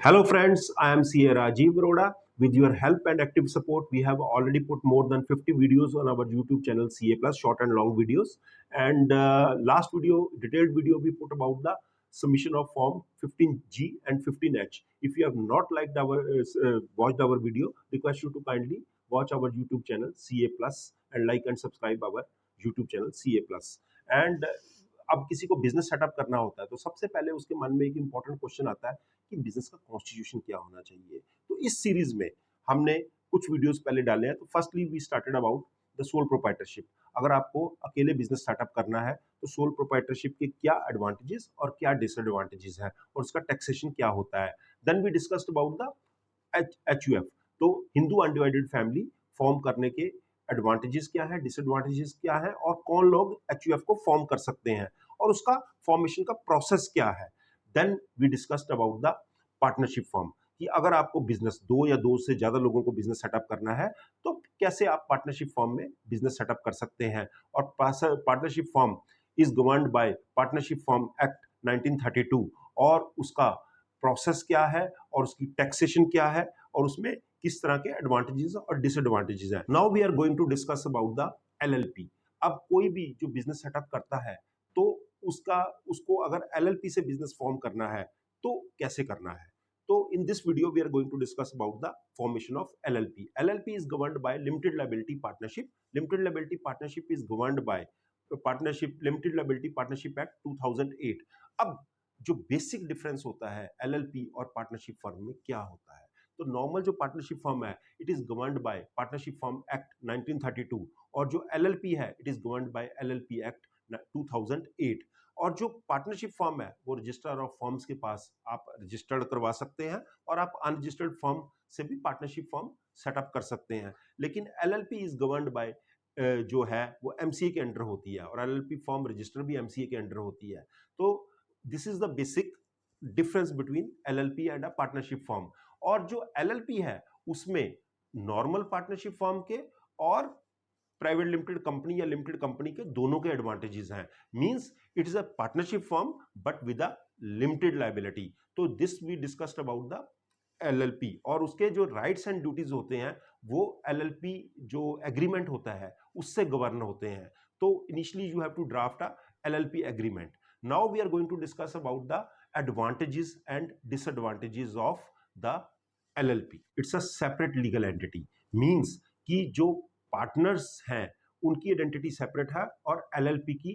Hello friends, I am CA Rajiv Arora. With your help and active support, we have already put more than 50 videos on our YouTube channel CA Plus, short and long videos. And last video, detailed video, we put about the submission of form 15G and 15H. If you have not liked watched our video, request you to kindly watch our YouTube channel CA Plus and like and subscribe our YouTube channel CA Plus. And अब किसी को business setup करना होता है तो सबसे पहले उसके मन में एक इंपॉर्टेंट क्वेश्चन आता है कि बिजनेस का कॉन्स्टिट्यूशन क्या होना चाहिए। तो इस सीरीज में हमने कुछ वीडियोस पहले डाले हैं। तो firstly we started about the sole proprietorship. अगर आपको अकेले बिजनेस सेटअप करना है तो सोल प्रोप्राइटरशिप के क्या एडवांटेजेस और क्या डिसएडवांटेजेस हैं और उसका टैक्सेशन क्या होता है। Then we discussed about the HUF। तो हिंदू अनडिवाइडेड फैमिली फॉर्म करने के एडवांटेजेस क्या है, डिसएडवांटेजेस क्या है और कौन लोग HUF को फॉर्म कर सकते हैं और उसका फॉर्मेशन का प्रोसेस क्या है। Then we discussed about the partnership form कि अगर आपको बिजनेस दो या दो से ज्यादा लोगों को बिजनेस सेटअप करना है तो कैसे आप पार्टनरशिप फॉर्म में बिजनेस सेटअप कर सकते हैं। और partnership form is governed by partnership form act 1932 और उसका प्रोसेस क्या है और उसकी टैक्सेशन क्या है और उसमें किस तरह के एडवांटेजेस और डिसएडवांटेजेस हैं। Now we are going to discuss about the LLP। अब कोई भी जो बिजनेस सेटअप करता है तो उसको अगर LLP से बिजनेस फॉर्म करना है तो कैसे करना है। तो in this video we are going to discuss about the formation of LLP। LLP is governed by limited liability partnership. Limited liability partnership is governed by partnership limited liability partnership act 2008। अब जो basic difference होता है LLP और partnership firm में क्या होता है। तो नॉर्मल जो पार्टनरशिप फर्म है it is governed by partnership firm act 1932 और जो LLP है it is governed bye LLP act 2008। और जो पार्टनरशिप फर्म है वो रजिस्ट्रार ऑफ फर्म्स के पास आप रजिस्टर्ड करवा सकते हैं और आप अनरजिस्टर्ड फर्म से भी पार्टनरशिप फर्म सेटअप कर सकते हैं। लेकिन LLP इज गवर्न्ड बाय जो है वो MCA के अंडर होती है और LLP फर्म रजिस्टर भी MCA के अंडर होती है। तो this is the basic difference between LLP and a partnership firm. और जो LLP है उसमें नॉर्मल पार्टनरशिप फर्म के और प्राइवेट लिमिटेड कंपनी या लिमिटेड कंपनी के दोनों के एडवांटेजेस हैं। Means it is a partnership firm but with a limited liability. तो this we discussed about the LLP और उसके जो राइट्स एंड ड्यूटीज होते हैं वो LLP जो एग्रीमेंट होता है उससे गवर्न होते हैं। तो initially you have to draft a LLP agreement. Now we are going to discuss about the advantages and disadvantages of the LLP। It's a separate legal entity. Means कि जो partners हैं उनकी आइडेंटिटी सेपरेट है और LLP की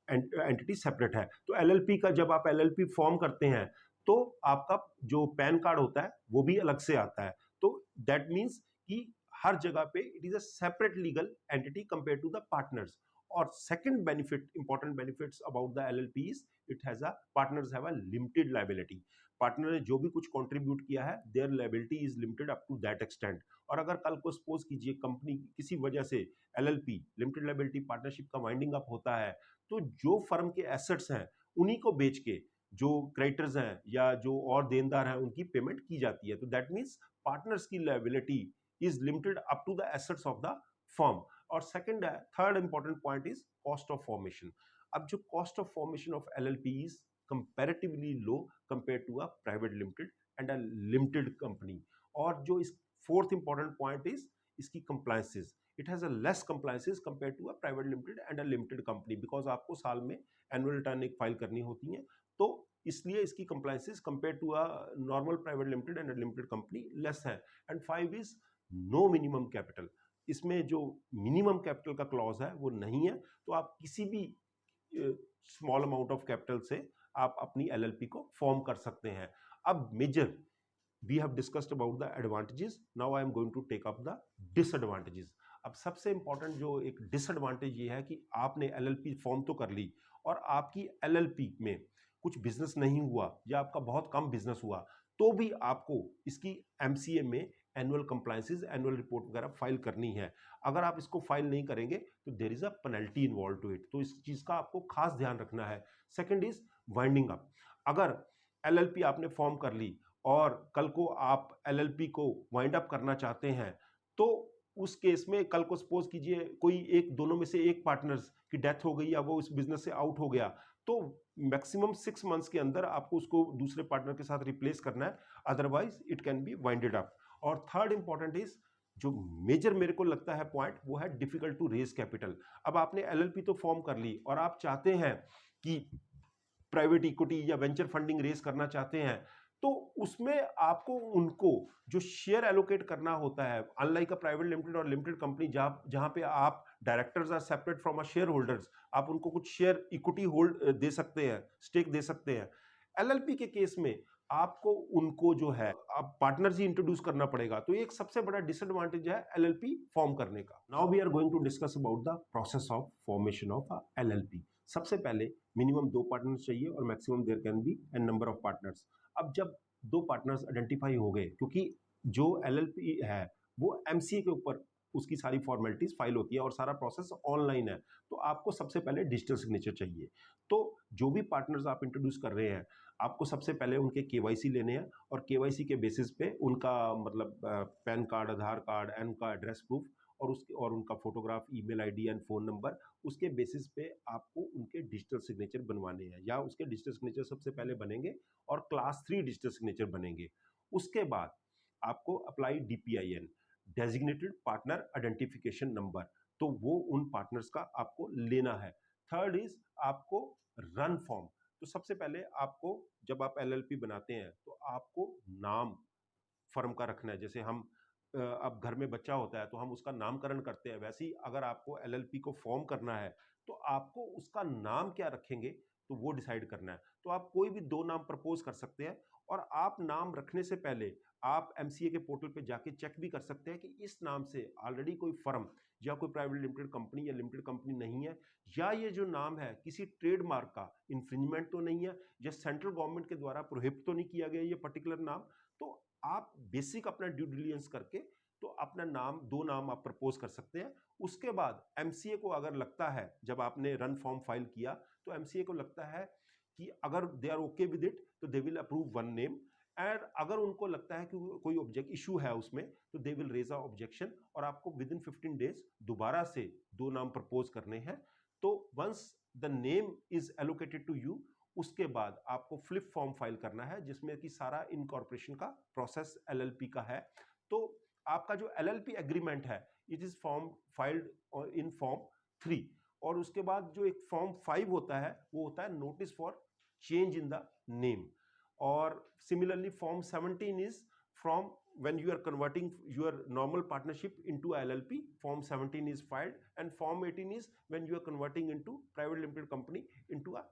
entity separate है। तो LLP का जब आप LLP फॉर्म करते हैं तो आपका जो पैन कार्ड होता है वो भी अलग से आता है। तो दैट मीन्स कि हर जगह पे it is a separate legal entity compare to the partners. और second benefit, important benefits about the LLP is it has a partners have a limited liability. Partner ने जो भी कुछ कंट्रीब्यूट किया है their liability is limited up to that extent. और अगर कल को सपोज कीजिए कंपनी किसी वजह से LLP लिमिटेड लायबिलिटी पार्टनरशिप का वाइंडिंग अप होता है तो जो फर्म के एसेट्स हैं उन्हीं को बेच के जो क्रेडिटर्स हैं या जो और देनदार हैं उनकी पेमेंट की जाती है। तो दैट मीन्स पार्टनर्स की liability is limited up to the assets of the firm. और सेकंड है, third important point is cost of formation. अब जो cost of formation of LLP is comparatively low compare to a private limited and a limited company. और जो इस fourth important point is इसकी compliances. It has a less compliances compare to a private limited and a limited company because आपको साल में annual return एक file करनी होती है। तो इसलिए इसकी compliances compare to a normal private limited and limited company less है। And five is no minimum capital. इसमें जो मिनिमम कैपिटल का क्लॉज है वो नहीं है। तो आप किसी भी स्मॉल अमाउंट ऑफ कैपिटल से आप अपनी LLP को फॉर्म कर सकते हैं। अब major we have discussed about the advantages, now I am going to take up the disadvantages। अब सबसे इंपॉर्टेंट जो एक डिसएडवांटेज ये है कि आपने LLP फॉर्म तो कर ली और आपकी LLP में कुछ बिजनेस नहीं हुआ या आपका बहुत कम बिजनेस हुआ तो भी आपको इसकी MCA में एनुअल कंप्लायंसेस एनुअल रिपोर्ट वगैरह फाइल करनी है। अगर आप इसको फाइल नहीं करेंगे तो there is a penalty involve to it. तो इस चीज का आपको खास ध्यान रखना है। Second is winding up. अगर LLP आपने फॉर्म कर ली और कल को आप LLP को वाइंड अप करना चाहते हैं तो उस केस में कल को सपोज कीजिए कोई एक दोनों में से एक पार्टनर्स की डेथ हो गई या वो उस बिजनेस से आउट हो गया तो मैक्सिमम 6 मंथ्स के अंदर आपको उसको दूसरे पार्टनर के साथ रिप्लेस करना है, otherwise it can be winded up. और थर्ड इंपॉर्टेंट इज, जो मेजर मेरे को लगता है पॉइंट, वो है डिफिकल्ट टू रेज कैपिटल। अब आपने एलएलपी तो फॉर्म कर ली और आप चाहते हैं कि प्राइवेट इक्विटी या वेंचर फंडिंग रेज करना चाहते हैं, तो उसमें आपको उनको जो शेयर एलोकेट करना होता है, अनलाइक अ प्राइवेट लिमिटेड और लिमिटेड कंपनी जहां पे आप directors are separate from a shareholders, आप उनको कुछ शेयर इक्विटी होल्ड दे सकते हैं, स्टेक दे सकते हैं। एलएलपी के केस में आपको उनको जो है आप पार्टनर्स ही इंट्रोड्यूस करना पड़ेगा, तो एक सबसे बड़ा डिसएडवांटेज है एलएलपी फॉर्म करने का। Now we are going to discuss about the process of formation of a LLP. सबसे पहले मिनिमम 2 पार्टनर्स चाहिए और maximum there can be n number of partners. अब जब 2 पार्टनर्स आइडेंटिफाई हो गए, क्योंकि जो एलएलपी है वो एमसीए के ऊपर उसकी सारी फॉर्मेलिटीज फाइल होती है और सारा प्रोसेस ऑनलाइन है, तो आपको सबसे पहले डिजिटल सिग्नेचर चाहिए। तो जो भी पार्टनर्स आप इंट्रोड्यूस कर रहे हैं, आपको सबसे पहले उनके केवाईसी लेने हैं और केवाईसी के बेसिस पे उनका मतलब पैन कार्ड, आधार कार्ड, उनका एड्रेस प्रूफ और उनका photograph, email ID and phone number, उसके बेसिस पे आपको उनके डिजिटल सिग्नेचर बनवाने हैं, या उसके डिजिटल सिग्नेचर सबसे पहले बनेंगे और क्लास 3 डिजिटल सिग्नेचर बनेंगे। उसके बाद आपको apply DPIN, designated partner identification number, तो वो उन पार्टनर्स का आपको लेना है। थर्ड इज आपको रन फॉर्म। तो सबसे पहले आपको, जब आप एलएलपी बनाते हैं तो आपको नाम फर्म का रखना है। जैसे हम अब घर में बच्चा होता है तो हम उसका नामकरण करते हैं, वैसे ही अगर आपको एलएलपी को फॉर्म करना है तो आपको उसका नाम क्या रखेंगे तो वो डिसाइड करना है। तो आप कोई भी 2 नाम प्रपोज कर सकते हैं, और आप नाम रखने से पहले आप एमसीए के पोर्टल पे जाके चेक भी कर सकते हैं कि इस नाम से ऑलरेडी कोई फर्म या कोई प्राइवेट लिमिटेड कंपनी या लिमिटेड कंपनी नहीं है, या ये जो नाम है किसी ट्रेडमार्क का इन्फ्रिंजमेंट तो नहीं है, या सेंट्रल गवर्नमेंट के द्वारा प्रोहिबिट तो नहीं किया गया ये पर्टिकुलर नाम। तो आप बेसिक अपना ड्यू डिलिजेंस करके तो अपना नाम, 2 नाम आप प्रपोज कर सकते हैं। उसके बाद एमसीए को अगर लगता है, जब आपने रन फॉर्म फाइल किया तो एमसीए को लगता है कि अगर they are okay with it तो they will approve 1 name, and अगर उनको लगता है कि कोई ऑब्जेक्ट इशू है उसमें तो they will raise a objection, और आपको विद इन 15 डेज दोबारा से 2 नाम प्रपोज करने हैं। तो once the name is allocated to you, उसके बाद आपको फ्लिप फॉर्म फाइल करना है जिसमें कि सारा इनकॉर्पोरेशन का प्रोसेस एलएलपी का है। तो आपका जो एलएलपी एग्रीमेंट है, it is form filed in form 3, और उसके बाद जो एक फॉर्म 5 होता है वो होता है notice for change in the name. और similarly form 17 is from when you are converting your normal partnership into a LLP, form 17 is filed, and form 18 is when you are converting into private limited company into a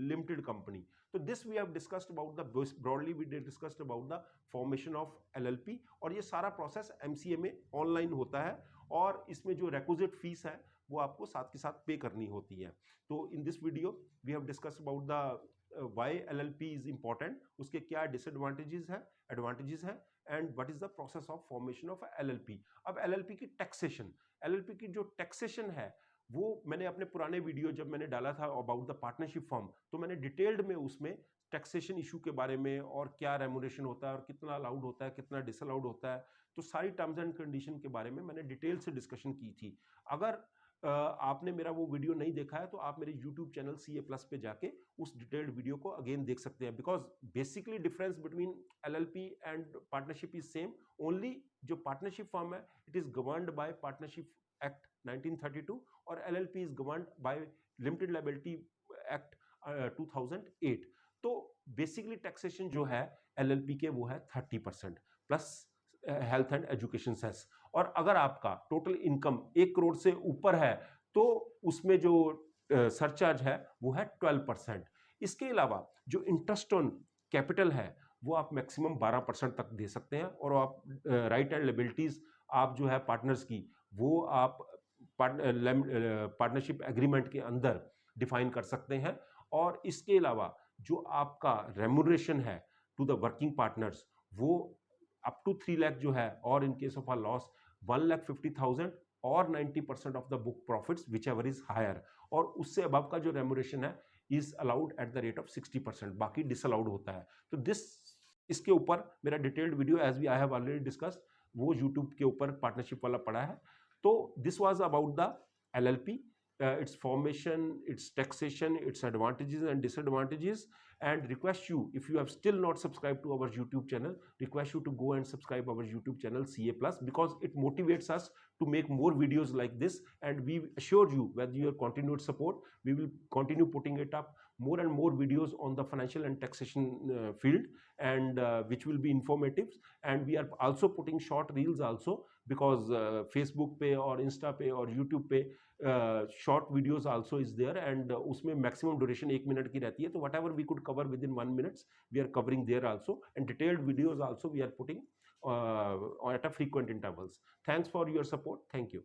limited company. So this we have discussed about the broadly we discussed about the formation of LLP, और ये सारा process MCA में online होता है और इसमें जो requisite fees है वो आपको साथ के साथ पे करनी होती है। तो in this video we have discussed about the why LLP is important, उसके क्या डिसएडवांटेजेस है, एडवांटेजेस है, and what is the process of formation of LLP. अब एलएलपी की टैक्सेशन, एलएलपी की जो टैक्सेशन है वो मैंने अपने पुराने वीडियो जब मैंने डाला था अबाउट द पार्टनरशिप फॉर्म, तो मैंने डिटेल्ड में उसमें टैक्सेशन इशू के बारे में और क्या रेमुनेशन होता है और कितना अलाउड होता है, कितना डिसअलाउड होता है, तो सारी टर्म्स एंड कंडीशन के बारे में मैंने डिटेल से डिस्कशन की थी। अगर आपने मेरा वो वीडियो नहीं देखा है तो आप मेरे YouTube चैनल CA+ पे जाके उस डिटेल्ड वीडियो को अगेन देख सकते हैं, because basically difference between LLP and partnership is same, only जो पार्टनरशिप फॉर्म है it is governed by partnership act 1932 और LLP is governed by limited liability act 2008। तो बेसिकली टैक्सेशन जो है LLP के वो है 30% plus health and education cess, और अगर आपका टोटल इनकम 1 करोड़ से ऊपर है तो उसमें जो सरचार्ज है वो है 12%। इसके अलावा जो इंटरेस्ट ऑन कैपिटल है वो आप मैक्सिमम 12% तक दे सकते हैं, और आप राइट एंड लायबिलिटीज आप जो है पार्टनर्स की वो आप पार्टनरशिप एग्रीमेंट के अंदर डिफाइन कर सकते हैं। और इसके अलावा जो आपका रेम्यूनरेशन है टू द वर्किंग पार्टनर्स वो अप टू 3 लाख जो है, और in case of a loss 1,50,000 और 90% of the book profits whichever is higher, और उससे अबव का जो रेम्यूनरेशन है is allowed at the rate of 60%, बाकी डिसअलाउड होता है। तो इसके ऊपर मेरा detailed video as we I have already discussed वो यूट्यूब के ऊपर पार्टनरशिप वाला पड़ा है। तो this was about the LLP। its formation, its taxation, its advantages and disadvantages, and request you, if you have still not subscribed to our YouTube channel, request you to go and subscribe our YouTube channel CA Plus, because it motivates us to make more videos like this. And we assure you, with your continued support, we will continue putting it up more and more videos on the financial and taxation field, and which will be informative. And we are also putting short reels also, because Facebook pay or Insta pay or YouTube pay short videos also is there, and उसमें maximum duration 1 minute की रहती है, तो whatever we could cover within 1 minute we are covering there also, and detailed videos also we are putting at a frequent intervals. Thanks for your support. Thank you.